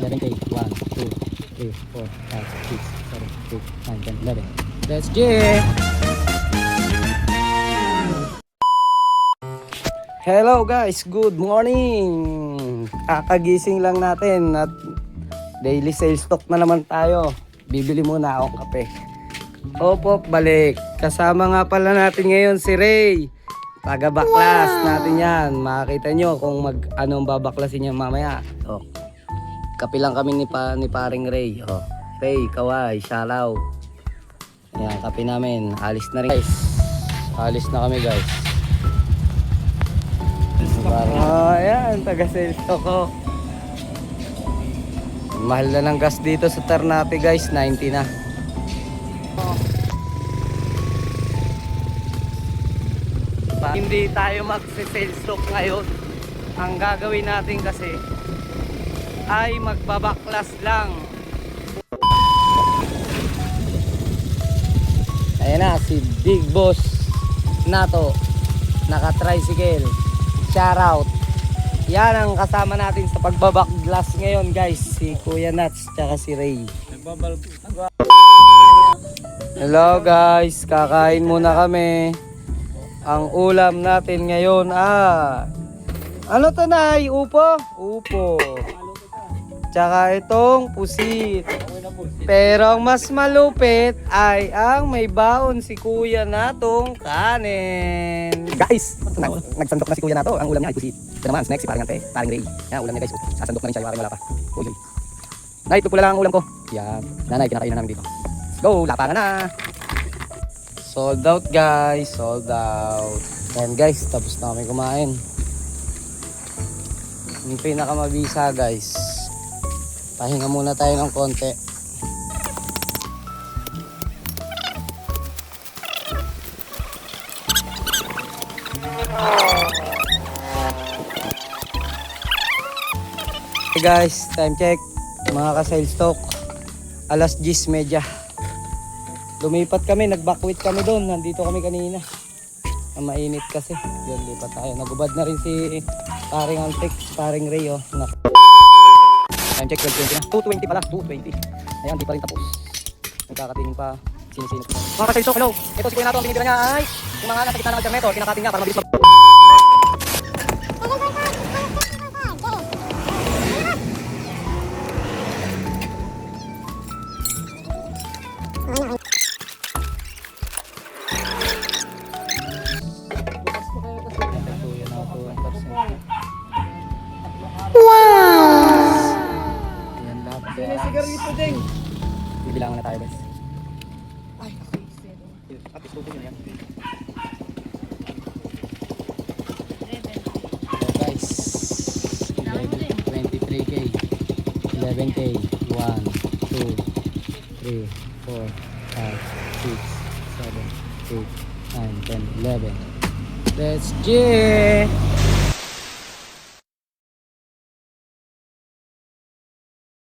11K. 1, 2, 3, 4, 5, 6, 7, 8, 9, 10, 11. Let's get. Hello guys, good morning. Kakagising lang natin at daily sales stock na naman tayo. Bibili muna akong kape. Opo, balik. Kasama nga pala natin ngayon si Ray. Taga-baklas natin yan. Makikita nyo kung anong babaklasin niya mamaya. Oh. Kape lang kami ni paring Ray. Oh. Ray, kaway, shalaw. Ayan, kape namin. Alis na rin guys. Alis na kami guys. Ayan, taga-sales stock ko. Mahal na ng gas dito sa Ternate guys, 90 na. Hindi tayo magse-sales stock ngayon. Ang gagawin natin kasi ay magbabaklas lang. Ayan na, si Big Boss Nato, naka-tricycle. Shoutout. Yan ang kasama natin sa pagbabaklas ngayon guys. Si Kuya Nats tsaka si Ray. Hello guys, kakain muna kami. Ang ulam natin ngayon ano to Nay? Upo? Upo. Tsaka itong pusit. Pero ang mas malupit ay ang may baon si Kuya Natong kanin. Guys, nagsandok na si Kuya Nato. Ang ulam niya ay pusit. Ito naman, snacks si paring Ante, paring Ray. Yan, ulam niya guys. Sasandok na rin siya, wala pa. Uy. Nay, ito pula lang ang ulam ko. Yan. Nanay, kinakain na namin dito. Let's go, lapangan na. Sold out guys, sold out. And guys, tapos na kami kumain. Yung pinakamabisa guys. Pahinga muna tayo ng konti. Hey guys, time check. Mga ka-sales stock. Alas 10:30. Lumipat kami, nag-backwit kami doon. Nandito kami kanina. Ang mainit kasi. Yan, lipat tayo. Nagubad na rin si paring Antek, paring Ray. Oh. Time check, 12:20 na. 2:20 pala, 2:20. Ayan, di pa rin tapos. Nagkakatingin pa. Sinisinip. Mga ka-sales stock, hello. Ito si Kuya Nato, ang binibira niya ay yung mga nasa gitna ng alternator. Kinakating niya para mabilis sigarilyo ding. Bibilangan na tayo guys. Ay, at isubo niya yan. So guys, 23K, 11K, 1, 2, 3, 4, 5, 6, 7, 8, 9, 10, 11. Let's get.